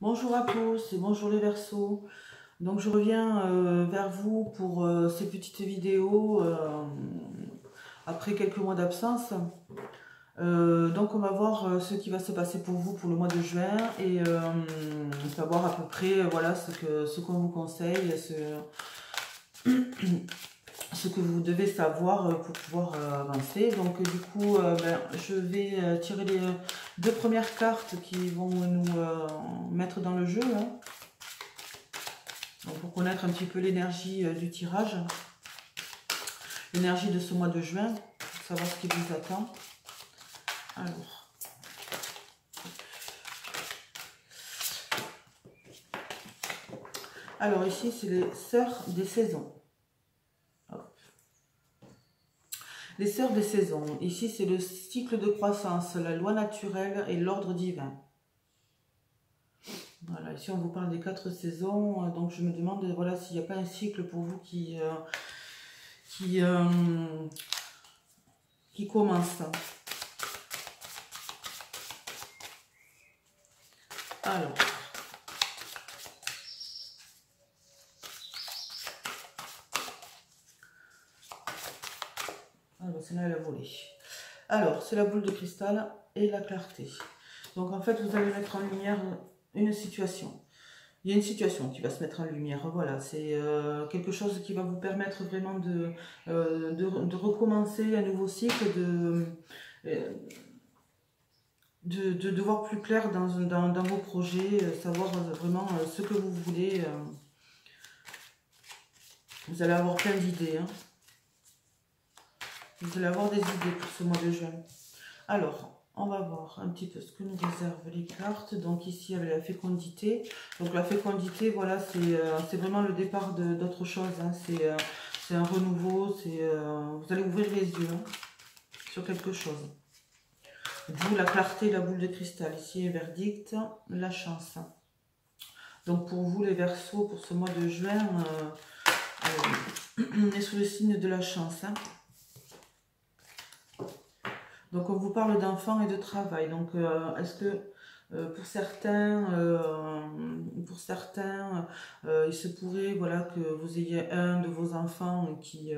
Bonjour à tous et bonjour les Verseaux. Donc je reviens vers vous pour ces petites vidéos après quelques mois d'absence. Donc on va voir ce qui va se passer pour vous pour le mois de juin et savoir à peu près voilà ce qu'on vous conseille, ce que vous devez savoir pour pouvoir avancer. Donc du coup, je vais tirer les deux premières cartes qui vont nous mettre dans le jeu. Hein. Donc, pour connaître un petit peu l'énergie du tirage, l'énergie de ce mois de juin, pour savoir ce qui vous attend. Alors ici, c'est les sœurs des saisons. Les sœurs des saisons. Ici, c'est le cycle de croissance, la loi naturelle et l'ordre divin. Voilà, ici, on vous parle des 4 saisons. Donc, je me demande voilà, s'il n'y a pas un cycle pour vous qui commence. Alors. Celle-là, elle a volé. Alors, c'est la boule de cristal et la clarté. Donc, en fait, vous allez mettre en lumière une situation. Il y a une situation qui va se mettre en lumière. Voilà, c'est quelque chose qui va vous permettre vraiment de recommencer un nouveau cycle, de voir plus clair dans vos projets, savoir vraiment ce que vous voulez. Vous allez avoir plein d'idées. Hein. Vous allez avoir des idées pour ce mois de juin. Alors, on va voir un petit peu ce que nous réservent les cartes. Donc ici, avec la fécondité. Donc la fécondité, voilà, c'est vraiment le départ d'autre chose. Hein. C'est un renouveau. Vous allez ouvrir les yeux hein, sur quelque chose. D'où la clarté, la boule de cristal. Ici, verdict, la chance. Donc pour vous, les Verseaux, pour ce mois de juin, on est sous le signe de la chance. Hein. Donc, on vous parle d'enfants et de travail. Donc, est-ce que pour certains, il se pourrait voilà, que vous ayez un de vos enfants qui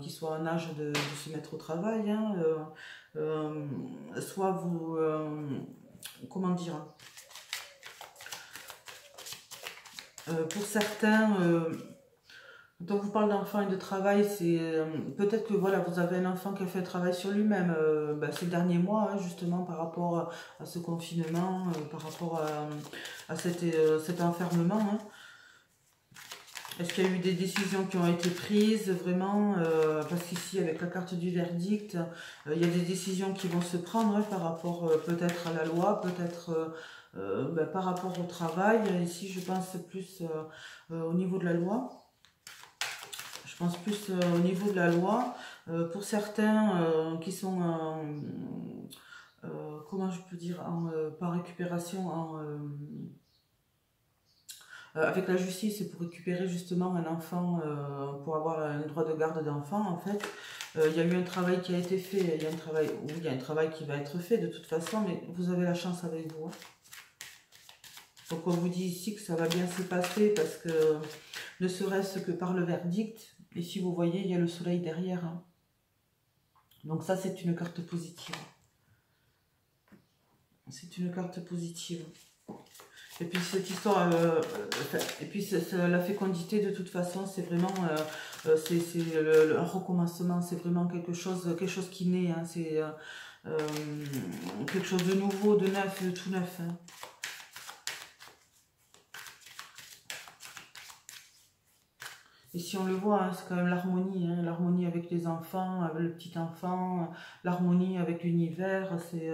soit en âge de se mettre au travail. Hein, soit vous... comment dire pour certains... Quand on vous parle d'enfant et de travail, c'est peut-être que voilà, vous avez un enfant qui a fait le travail sur lui-même ces derniers mois, hein, justement par rapport à ce confinement, par rapport à cet enfermement. Hein. Est-ce qu'il y a eu des décisions qui ont été prises vraiment parce qu'ici, avec la carte du verdict, il y a des décisions qui vont se prendre hein, par rapport peut-être à la loi, peut-être par rapport au travail. Ici, je pense plus au niveau de la loi. Je pense plus au niveau de la loi. Pour certains qui sont, comment je peux dire, par récupération, avec la justice, c'est pour récupérer justement un enfant, pour avoir un droit de garde d'enfant en fait. Il y a eu un travail qui a été fait, il y a un travail qui va être fait de toute façon, mais vous avez la chance avec vous. Hein. Donc on vous dit ici que ça va bien se passer parce que ne serait-ce que par le verdict, et si vous voyez, il y a le soleil derrière. Hein. Donc ça, c'est une carte positive. C'est une carte positive. Et puis cette histoire, et puis la fécondité de toute façon, c'est vraiment, un recommencement, c'est vraiment quelque chose qui naît. Hein. C'est quelque chose de nouveau, de neuf, de tout neuf. Hein. Et si on le voit, hein, c'est quand même l'harmonie, hein, l'harmonie avec les enfants, avec le petit enfant, l'harmonie avec l'univers, c'est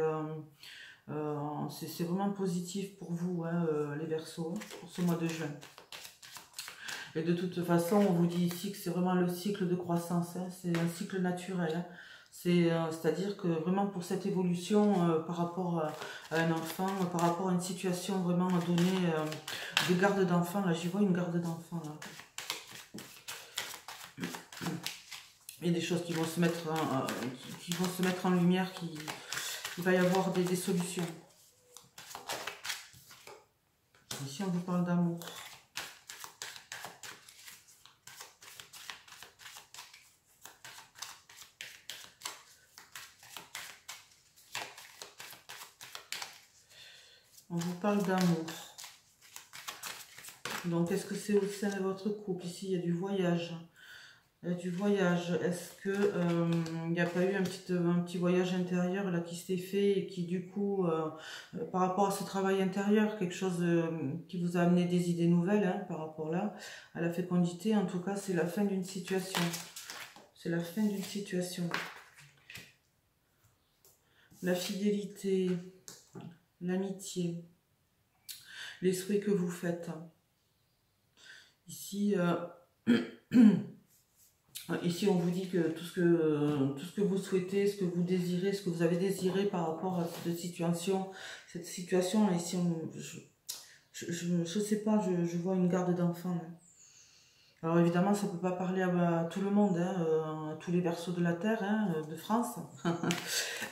vraiment positif pour vous, hein, les Verseaux, pour ce mois de juin. Et de toute façon, on vous dit ici que c'est vraiment le cycle de croissance, hein, c'est un cycle naturel. Hein. C'est-à-dire que vraiment pour cette évolution par rapport à un enfant, par rapport à une situation vraiment donnée de garde d'enfant, là j'y vois une garde d'enfant là. Il y a des choses qui vont se mettre en lumière, il va y avoir des solutions. ici on vous parle d'amour. On vous parle d'amour. Donc, est-ce que c'est au sein de votre couple? Ici, il y a du voyage. Il y a du voyage. Est-ce que il n'y a pas eu un petit voyage intérieur là qui s'est fait et qui, du coup, par rapport à ce travail intérieur, quelque chose qui vous a amené des idées nouvelles hein, par rapport là, à la fécondité. En tout cas, c'est la fin d'une situation. C'est la fin d'une situation. La fidélité, l'amitié, les souhaits que vous faites. Ici, ici, on vous dit que tout ce que vous souhaitez, ce que vous désirez, ce que vous avez désiré par rapport à cette situation, ici, je sais pas, je vois une garde d'enfants. Alors évidemment, ça ne peut pas parler à tout le monde, hein, à tous les berceaux de la terre, hein, de France.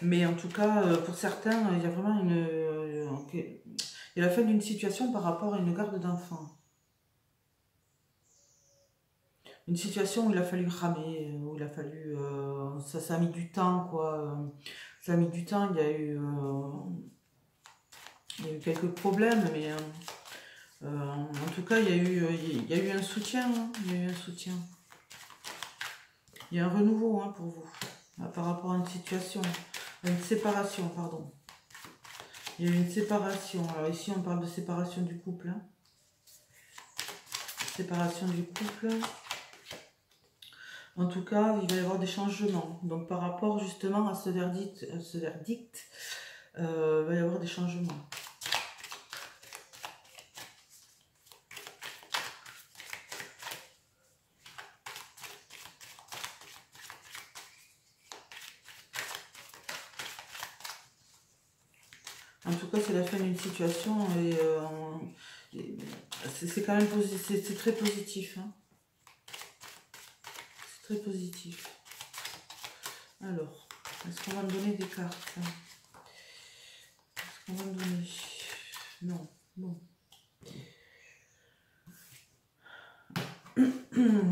Mais en tout cas, pour certains, il y a vraiment il y a la fin d'une situation par rapport à une garde d'enfants. Une situation où il a fallu ramer, où il a fallu... ça a mis du temps, quoi. Ça a mis du temps, il y a eu quelques problèmes, mais en tout cas, il y a eu un soutien. Hein, il y a eu un soutien. Il y a un renouveau hein, pour vous, par rapport à une situation, à une séparation, pardon. Il y a eu une séparation. Alors ici, on parle de séparation du couple. Hein. Séparation du couple. En tout cas, il va y avoir des changements. Donc, par rapport justement à ce verdict, il va y avoir des changements. En tout cas, c'est la fin d'une situation et c'est quand même c'est très positif. Hein. Très positif. Alors, est-ce qu'on va me donner des cartes? Est-ce qu'on va me donner? Non, bon.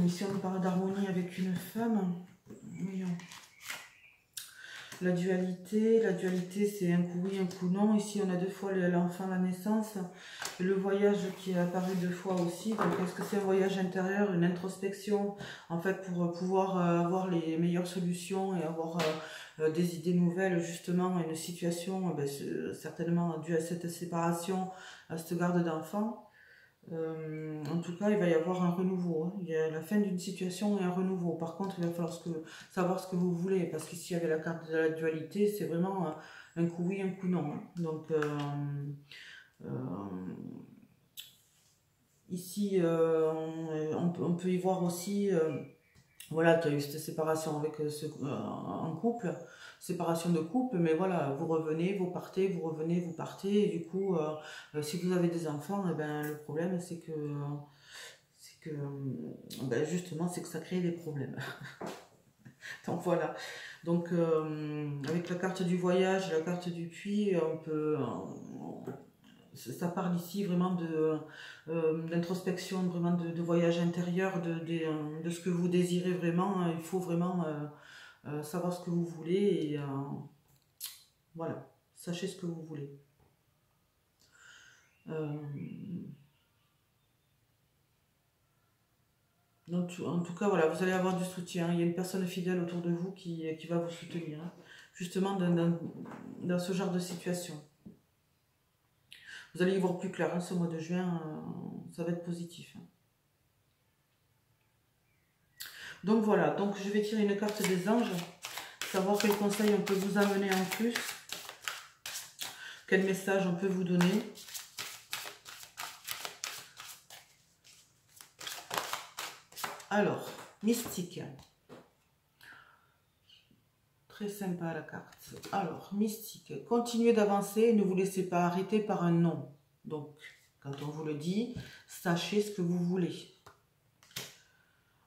Ici, on nous parle d'harmonie avec une femme. Voyons. La dualité c'est un coup oui, un coup non. Ici, on a deux fois l'enfant, la naissance. Le voyage qui est apparu deux fois aussi. Donc, est-ce que c'est un voyage intérieur, une introspection, en fait, pour pouvoir avoir les meilleures solutions et avoir des idées nouvelles, justement, une situation, certainement due à cette séparation, à cette garde d'enfant. En tout cas, il va y avoir un renouveau. Hein. Il y a la fin d'une situation et un renouveau. Par contre, il va falloir savoir ce que vous voulez. Parce qu'ici, avec la carte de la dualité, c'est vraiment un coup oui, un coup non. Hein. Donc, ici, on peut y voir aussi voilà, qu'il y a eu cette séparation avec en couple. Séparation de couple, mais voilà, vous revenez, vous partez, vous revenez, vous partez. Et du coup, si vous avez des enfants, eh ben, le problème, c'est que justement, c'est que ça crée des problèmes. Donc voilà. Donc avec la carte du voyage, la carte du puits, on peut, ça parle ici vraiment d'introspection, vraiment de voyage intérieur, de ce que vous désirez vraiment. Il faut vraiment savoir ce que vous voulez et voilà, sachez ce que vous voulez. Donc, en tout cas, voilà, vous allez avoir du soutien. Il y a une personne fidèle autour de vous qui va vous soutenir, hein, justement dans ce genre de situation. Vous allez y voir plus clair, hein, ce mois de juin, ça va être positif. Hein. Donc voilà, donc je vais tirer une carte des anges, savoir quel conseil on peut vous amener en plus, quel message on peut vous donner. Alors, mystique. Très sympa la carte. Alors, mystique. Continuez d'avancer et ne vous laissez pas arrêter par un non. Donc, quand on vous le dit, sachez ce que vous voulez.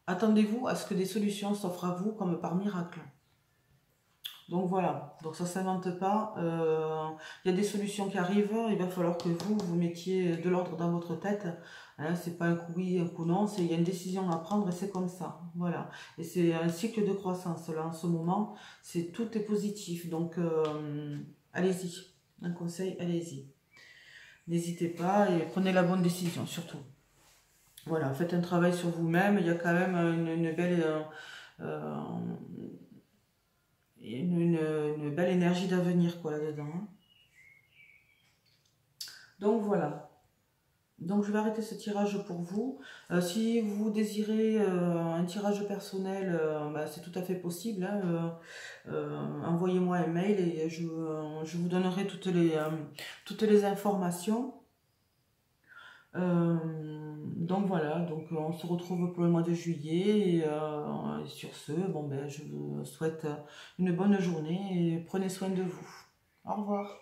Attendez-vous à ce que des solutions s'offrent à vous comme par miracle. Donc voilà, donc ça ne s'invente pas. Il y a des solutions qui arrivent, il va falloir que vous mettiez de l'ordre dans votre tête. Hein, c'est pas un coup oui, un coup non, il y a une décision à prendre et c'est comme ça. Voilà. Et c'est un cycle de croissance. Là, en ce moment, tout est positif. Donc allez-y. Un conseil, allez-y. N'hésitez pas et prenez la bonne décision, surtout. Voilà, faites un travail sur vous-même. Il y a quand même une belle... une belle énergie d'avenir quoi là-dedans. Hein. Donc voilà. Donc je vais arrêter ce tirage pour vous. Si vous désirez un tirage personnel, bah, c'est tout à fait possible. Hein. Envoyez-moi un mail et je vous donnerai toutes les informations. Donc voilà, donc on se retrouve pour le mois de juillet et sur ce, bon ben je vous souhaite une bonne journée et prenez soin de vous. Au revoir.